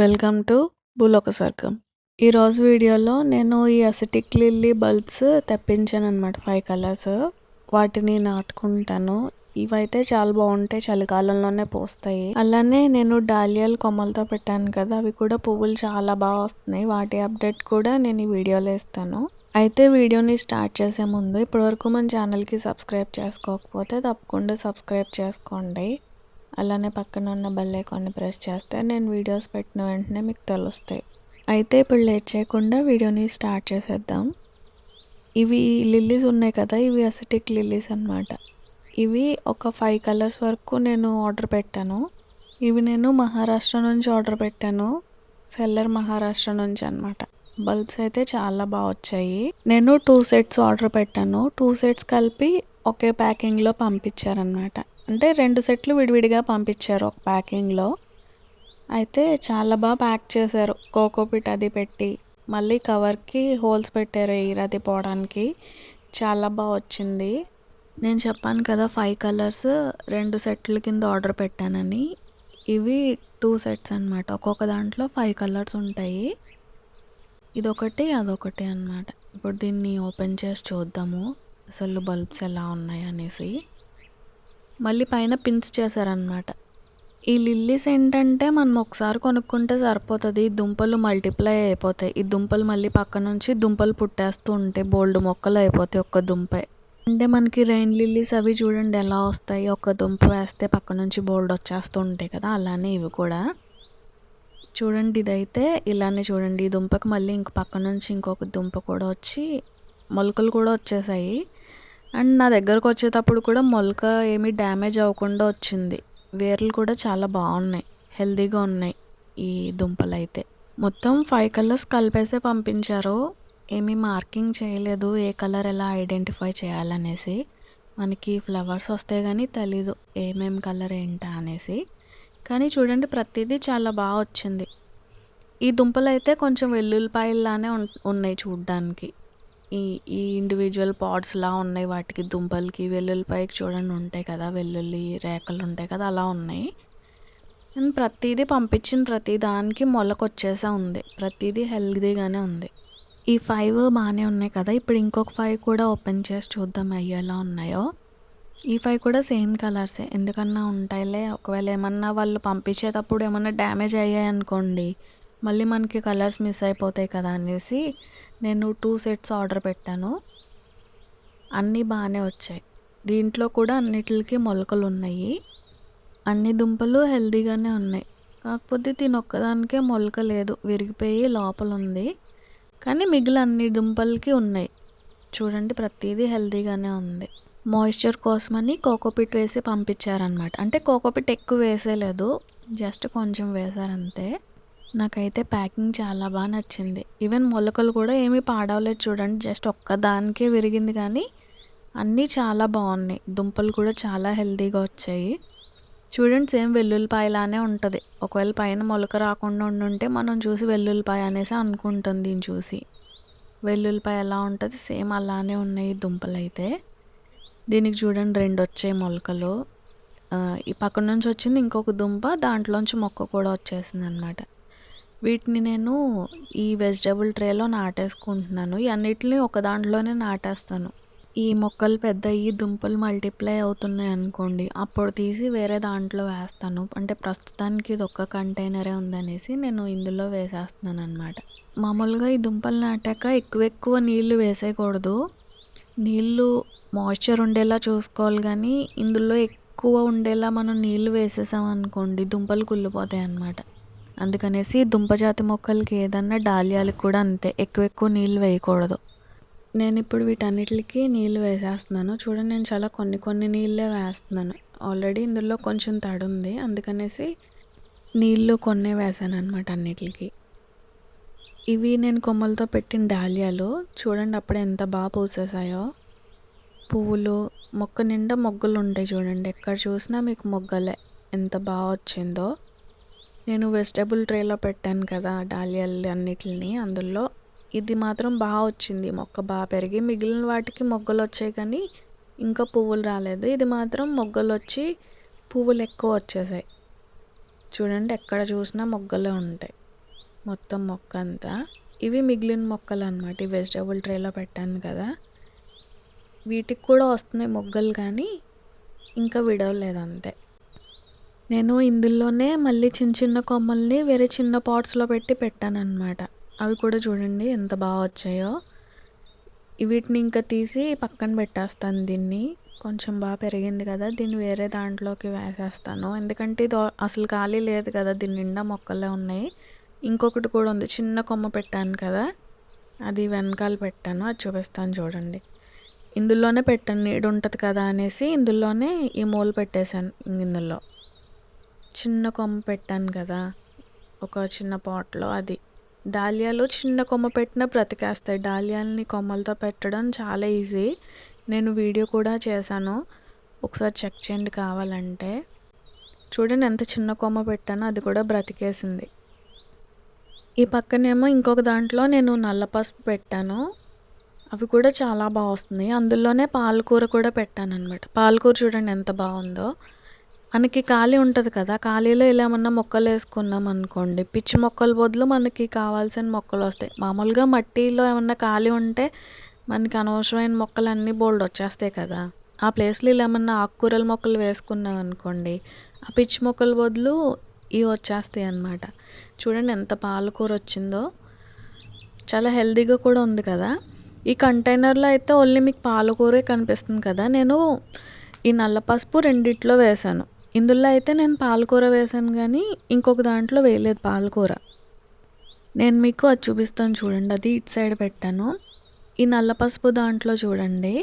Welcome to భూలోక స్వర్గం. ఈరోజు వీడియోలో నేను ఈ అసిటిక్ లిల్లీ బల్బ్స్ తెప్పించానమాట 5 కలర్స్. వాటిని నాటుకుంటాను. ఇవైతే చాలా బాగుంటాయి, చలికాలంలోనే పూస్తాయి. అలానే నేను డాలియాలు కొమ్మలతో పెట్టాను కదా, అవి కూడా పువ్వులు చాలా బాగా వస్తున్నాయి. వాటి అప్డేట్ కూడా నేను ఈ వీడియోలో ఇస్తాను. అయితే వీడియోని స్టార్ట్ చేసే ముందు ఇప్పటివరకు మన ఛానల్కి సబ్స్క్రైబ్ చేసుకోకపోతే తప్పకుండా సబ్స్క్రైబ్ చేసుకోండి. అలానే పక్కన ఉన్న బెల్ ఐకాన్ని ప్రెస్ చేస్తే నేను వీడియోస్ పెట్టిన వెంటనే మీకు తెలుస్తాయి. అయితే ఇప్పుడు లేట్ చేయకుండా వీడియోని స్టార్ట్ చేసేద్దాం. ఇవి లిల్లీస్ ఉన్నాయి కదా, ఇవి అసిటిక్ లిల్లీస్ అన్నమాట. ఇవి ఒక 5 కలర్స్ వరకు నేను ఆర్డర్ పెట్టాను. ఇవి నేను మహారాష్ట్ర నుంచి ఆర్డర్ పెట్టాను. సెల్లర్ మహారాష్ట్ర నుంచి అన్నమాట. బల్బ్స్ అయితే చాలా బాగా వచ్చాయి. నేను 2 సెట్స్ ఆర్డర్ పెట్టాను. 2 సెట్స్ కలిపి ఒకే ప్యాకింగ్లో పంపించారనమాట. అంటే 2 సెట్లు విడివిడిగా పంపించారు ఒక ప్యాకింగ్లో. అయితే చాలా బాగా ప్యాక్ చేశారు. కోకోపిట్ అది పెట్టి మళ్ళీ కవర్కి హోల్స్ పెట్టారు ఎయిర్ అది పోవడానికి. చాలా బాగా వచ్చింది. నేను చెప్పాను కదా 5 కలర్స్ 2 సెట్ల కింద ఆర్డర్ పెట్టానని. ఇవి 2 సెట్స్ అన్నమాట. ఒక్కొక్క దాంట్లో 5 కలర్స్ ఉంటాయి. ఇదొకటి అదొకటి అన్నమాట. ఇప్పుడు దీన్ని ఓపెన్ చేసి చూద్దాము అసలు బల్బ్స్ ఎలా ఉన్నాయి అనేసి. మళ్ళీ పైన పిన్స్ చేశారనమాట. ఈ లిల్లీస్ ఏంటంటే మనం ఒకసారి కొనుక్కుంటే సరిపోతుంది. దుంపలు మల్టిప్లై అయిపోతాయి. ఈ దుంపలు మళ్ళీ పక్క నుంచి దుంపలు పుట్టేస్తూ ఉంటాయి. బోల్డ్ మొక్కలు అయిపోతాయి ఒక్క దుంపే. అంటే మనకి రెయిన్ లిల్లీస్ అవి చూడండి ఎలా వస్తాయి, ఒక దుంప వేస్తే పక్క నుంచి బోల్డ్ వచ్చేస్తూ ఉంటాయి కదా, అలానే ఇవి కూడా చూడండి. ఇదైతే ఇలానే చూడండి, ఈ దుంపకి మళ్ళీ ఇంక పక్క నుంచి ఇంకొక దుంప కూడా వచ్చి మొలకలు కూడా వచ్చేసాయి. అండ్ నా దగ్గరకు వచ్చేటప్పుడు కూడా మొలక ఏమీ డ్యామేజ్ అవ్వకుండా వచ్చింది. వేర్లు కూడా చాలా బాగున్నాయి, హెల్తీగా ఉన్నాయి ఈ దుంపలు అయితే. మొత్తం 5 కలర్స్ కలిపేసే పంపించారు. ఏమీ మార్కింగ్ చేయలేదు ఏ కలర్ ఎలా ఐడెంటిఫై చేయాలనేసి. మనకి ఫ్లవర్స్ వస్తే కానీ తెలీదు ఏమేం కలర్ ఏంటా అనేసి. కానీ చూడండి ప్రతిదీ చాలా బాగా వచ్చింది. ఈ దుంపలు అయితే కొంచెం వెల్లుల్లిపాయల్లానే ఉన్నాయి చూడ్డానికి. ఈ ఈ ఇండివిజువల్ పాట్స్లా ఉన్నాయి. వాటికి దుంపలకి వెల్లుల్లిపాయకి చూడండి ఉంటాయి కదా, వెల్లుల్లి రేఖలు ఉంటాయి కదా, అలా ఉన్నాయి. అండ్ ప్రతిదీ పంపించిన ప్రతి దానికి మొలకొచ్చేసే ఉంది. ప్రతిదీ హెల్తీగానే ఉంది. ఈ 5 బాగానే ఉన్నాయి కదా. ఇప్పుడు ఇంకొక 5 కూడా ఓపెన్ చేసి చూద్దాం అవి ఎలా ఉన్నాయో. ఈ 5 కూడా సేమ్ కలర్సే, ఎందుకన్నా ఉంటాయిలే. ఒకవేళ ఏమన్నా వాళ్ళు పంపించేటప్పుడు ఏమన్నా డ్యామేజ్ అయ్యాయి అనుకోండి, మళ్ళీ మనకి కలర్స్ మిస్ అయిపోతాయి కదా అనేసి నేను 2 సెట్స్ ఆర్డర్ పెట్టాను. అన్నీ బాగానే వచ్చాయి. దీంట్లో కూడా అన్నిటికి మొలకలు ఉన్నాయి. అన్ని దుంపలు హెల్తీగానే ఉన్నాయి. కాకపోతే ఒక్కదానికే మొలక లేదు, విరిగిపోయి లోపల ఉంది. కానీ మిగిలిన అన్ని దుంపలకి ఉన్నాయి. చూడండి ప్రతిదీ హెల్తీగానే ఉంది. మాయిశ్చర్ కోసమని కోకోపిట్ వేసి పంపించారనమాట. అంటే కోకోపిట్ ఎక్కువ వేసేలేదు, జస్ట్ కొంచెం వేశారంతే. నాకైతే ప్యాకింగ్ చాలా బాగా నచ్చింది. ఈవెన్ మొలకలు కూడా ఏమీ పాడవలేదు చూడండి, జస్ట్ ఒక్కదానికే విరిగింది. కానీ అన్నీ చాలా బాగున్నాయి. దుంపలు కూడా చాలా హెల్తీగా వచ్చాయి. చూడండి సేమ్ వెల్లుల్లిపాయలానే ఉంటుంది. ఒకవేళ పైన మొలక రాకుండా ఉండుంటే మనం చూసి వెల్లుల్లిపాయ అనేసి అనుకుంటాం. దీన్ని చూసి వెల్లుల్లిపాయ ఎలా ఉంటుంది సేమ్ అలానే ఉన్నాయి దుంపలు అయితే. దీనికి చూడండి 2 వచ్చాయి మొలకలు. ఈ పక్క నుంచి వచ్చింది ఇంకొక దుంప, దాంట్లోంచి మొక్క కూడా వచ్చేసింది అనమాట. వీటిని నేను ఈ వెజిటబుల్ ట్రేలో నాటేసుకుంటున్నాను. ఈ అన్నిటిని ఒక దాంట్లోనే నాటేస్తాను. ఈ మొక్కలు పెద్ద ఈ దుంపలు మల్టిప్లై అవుతున్నాయి అనుకోండి, అప్పుడు తీసి వేరే దాంట్లో వేస్తాను. అంటే ప్రస్తుతానికి ఇది ఒక్క కంటైనరే ఉందనేసి నేను ఇందులో వేసేస్తున్నాను అనమాట. మామూలుగా ఈ దుంపలు నాటాక ఎక్కువ నీళ్లు వేసేయకూడదు. నీళ్ళు మాయిశ్చర్ ఉండేలా చూసుకోవాలి. కానీ ఇందులో ఎక్కువ ఉండేలా మనం నీళ్లు వేసేసాం అనుకోండి, దుంపలు కుళ్ళిపోతాయి అన్నమాట. అందుకనేసి దుంపజాతి మొక్కలకి ఏదన్నా డాలియాలకు కూడా అంతే, ఎక్కువ నీళ్ళు వేయకూడదు. నేను ఇప్పుడు వీటన్నిటికి నీళ్ళు వేసేస్తున్నాను. చూడండి నేను చాలా కొన్ని నీళ్ళే వేస్తున్నాను. ఆల్రెడీ ఇందులో కొంచెం తడి ఉంది, అందుకనేసి నీళ్ళు కొన్నే వేసాను అనమాట అన్నిటికి. ఇవి నేను కొమ్మలతో పెట్టిన డాలియాలు. చూడండి అప్పుడే ఎంత బాగా పూసేసాయో పువ్వులు. మొక్క నిండా మొగ్గలు ఉంటాయి చూడండి, ఎక్కడ చూసినా మీకు మొగ్గలే. ఎంత బాగా వచ్చిందో. నేను వెజిటబుల్ ట్రేలో పెట్టాను కదా డాలియాలు అన్నిటిని, అందులో ఇది మాత్రం బాగా వచ్చింది. మొక్క బాగా పెరిగి మిగిలిన వాటికి మొగ్గలు వచ్చాయి కానీ ఇంకా పువ్వులు రాలేదు. ఇది మాత్రం మొగ్గలు వచ్చి పువ్వులు ఎక్కువ వచ్చేసాయి. చూడండి ఎక్కడ చూసినా మొగ్గలే ఉంటాయి. మొత్తం మొక్క అంతా. ఇవి మిగిలిన మొక్కలు అనమాట. ఈ వెజిటేబుల్ ట్రేలో పెట్టాను కదా, వీటికి కూడా వస్తున్నాయి మొగ్గలు, కానీ ఇంకా విడవలేదు అంతే. నేను ఇందులోనే మళ్ళీ చిన్న చిన్న కొమ్మల్ని వేరే చిన్న పాట్స్లో పెట్టి పెట్టానన్నమాట. అవి కూడా చూడండి ఎంత బాగా వచ్చాయో. వీటిని ఇంకా తీసి పక్కన పెట్టేస్తాను. దీన్ని కొంచెం బాగా పెరిగింది కదా, దీన్ని వేరే దాంట్లోకి వేసేస్తాను. ఎందుకంటే ఇది అసలు ఖాళీ లేదు కదా, దీని నిండా మొక్కలే ఉన్నాయి. ఇంకొకటి కూడా ఉంది, చిన్న కొమ్మ పెట్టాను కదా, అది వెనకాల పెట్టాను, అది చూపిస్తాను చూడండి. ఇందులోనే పెట్టాను, నీడు ఉంటుంది కదా అనేసి ఇందులోనే ఈ మూల పెట్టేశాను. ఇందులో చిన్న కొమ్మ పెట్టాను కదా ఒక చిన్న పాట్లో, అది డాలియాలో చిన్న కొమ్మ పెట్టినా బ్రతికేస్తాయి. డాలియాలని కొమ్మలతో పెట్టడం చాలా ఈజీ. నేను వీడియో కూడా చేశాను, ఒకసారి చెక్ చేయండి కావాలంటే. చూడండి ఎంత చిన్న కొమ్మ పెట్టానో, అది కూడా బ్రతికేసింది. ఈ పక్కనేమో ఇంకొక దాంట్లో నేను నల్ల పసుపు పెట్టాను, అవి కూడా చాలా బాగా వస్తున్నాయి. అందులోనే పాలకూర కూడా పెట్టాను అనమాట. పాలకూర చూడండి ఎంత బాగుందో. మనకి ఖాళీ ఉంటుంది కదా, ఖాళీలో ఇలా ఏమన్నా మొక్కలు వేసుకున్నాం అనుకోండి, పిచ్చి మొక్కల బదులు మనకి కావాల్సిన మొక్కలు వస్తాయి. మామూలుగా మట్టిలో ఏమన్నా ఖాళీ ఉంటే మనకి అనవసరమైన మొక్కలు అన్నీ బోల్డ్ వచ్చేస్తాయి కదా, ఆ ప్లేస్లో ఇలా ఏమన్నా ఆకుకూరల మొక్కలు వేసుకున్నాం అనుకోండి, ఆ పిచ్చి మొక్కల బదులు ఇవి వచ్చేస్తాయి అన్నమాట. చూడండి ఎంత పాలకూర వచ్చిందో, చాలా హెల్తీగా కూడా ఉంది కదా. ఈ కంటైనర్లో అయితే ఓన్లీ మీకు పాలకూరే కనిపిస్తుంది కదా, నేను ఈ నల్ల పసుపు రెండిట్లో వేసాను. ఇందులో అయితే నేను పాలకూర వేసాను, కానీ ఇంకొక దాంట్లో వేయలేదు పాలకూర. నేను మీకు అది చూపిస్తాను చూడండి, అది ఇటు సైడ్ పెట్టాను. ఈ నల్ల పసుపు దాంట్లో చూడండి,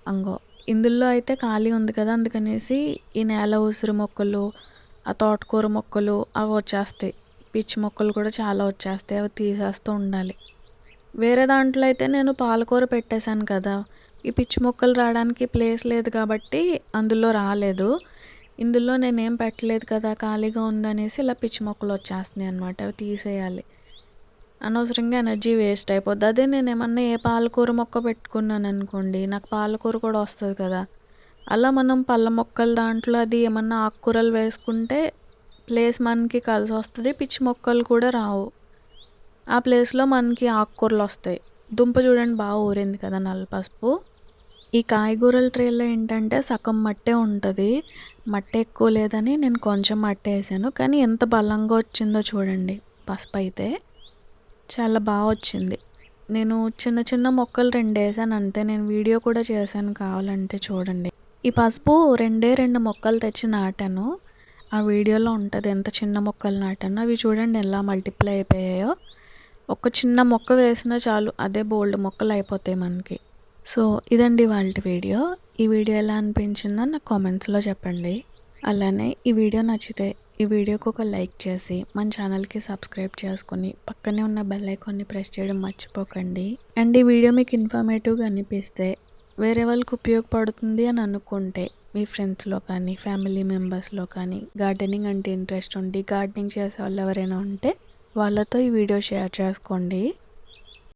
అంగో ఇందులో అయితే ఖాళీ ఉంది కదా, అందుకనేసి ఈ నేల ఉసిరి మొక్కలు, ఆ తోటకూర మొక్కలు అవి వచ్చేస్తాయి. పిచ్చి మొక్కలు కూడా చాలా వచ్చేస్తాయి, అవి తీసేస్తూ ఉండాలి. వేరే దాంట్లో అయితే నేను పాలకూర పెట్టేశాను కదా, ఈ పిచ్చి మొక్కలు రావడానికి ప్లేస్ లేదు కాబట్టి అందులో రాలేదు. ఇందులో నేనేం పెట్టలేదు కదా, ఖాళీగా ఉందనేసి ఇలా పిచ్చి మొక్కలు వచ్చేస్తున్నాయి అనమాట, అవి తీసేయాలి. అనవసరంగా ఎనర్జీ వేస్ట్ అయిపోద్ది. అదే నేను ఏమన్నా ఏ పాలకూర మొక్క పెట్టుకున్నాను అనుకోండి, నాకు పాలకూర కూడా వస్తుంది కదా. అలా మనం పళ్ళ మొక్కల దాంట్లో అది ఏమన్నా ఆకుకూరలు వేసుకుంటే ప్లేస్ మనకి కలిసి వస్తుంది, పిచ్చి మొక్కలు కూడా రావు. ఆ ప్లేస్లో మనకి ఆకుకూరలు వస్తాయి. దుంప చూడండి బాగా ఊరింది కదా నల్ల పసుపు. ఈ కాయగూరల ట్రేలో ఏంటంటే సగం మట్టే ఉంటుంది, మట్టి ఎక్కువ లేదని నేను కొంచెం మట్టి వేసాను, కానీ ఎంత బలంగా వచ్చిందో చూడండి. పసుపు అయితే చాలా బాగా వచ్చింది. నేను చిన్న చిన్న మొక్కలు 2 వేసాను అంతే, నేను వీడియో కూడా చేశాను కావాలంటే చూడండి. ఈ పసుపు 2 మొక్కలు తెచ్చి నాటాను, ఆ వీడియోలో ఉంటుంది ఎంత చిన్న మొక్కలు నాటాను. అవి చూడండి ఎలా మల్టిప్లై అయిపోయాయో. ఒక చిన్న మొక్క వేసినా చాలు, అదే బోల్డ్ మొక్కలు అయిపోతాయి మనకి. సో ఇదండి వాళ్ళ వీడియో. ఈ వీడియో ఎలా అనిపించిందో నాకు కామెంట్స్లో చెప్పండి. అలానే ఈ వీడియో నచ్చితే ఈ వీడియోకి ఒక లైక్ చేసి మన ఛానల్కి సబ్స్క్రైబ్ చేసుకొని పక్కనే ఉన్న బెల్ ఐకాన్ని ప్రెస్ చేయడం మర్చిపోకండి. అండ్ ఈ వీడియో మీకు ఇన్ఫర్మేటివ్గా అనిపిస్తే, వేరే వాళ్ళకి ఉపయోగపడుతుంది అని అనుకుంటే మీ ఫ్రెండ్స్లో కానీ ఫ్యామిలీ మెంబర్స్లో కానీ గార్డెనింగ్ అంటే ఇంట్రెస్ట్ ఉండి గార్డెనింగ్ చేసే వాళ్ళు ఎవరైనా ఉంటే వాళ్ళతో ఈ వీడియో షేర్ చేసుకోండి.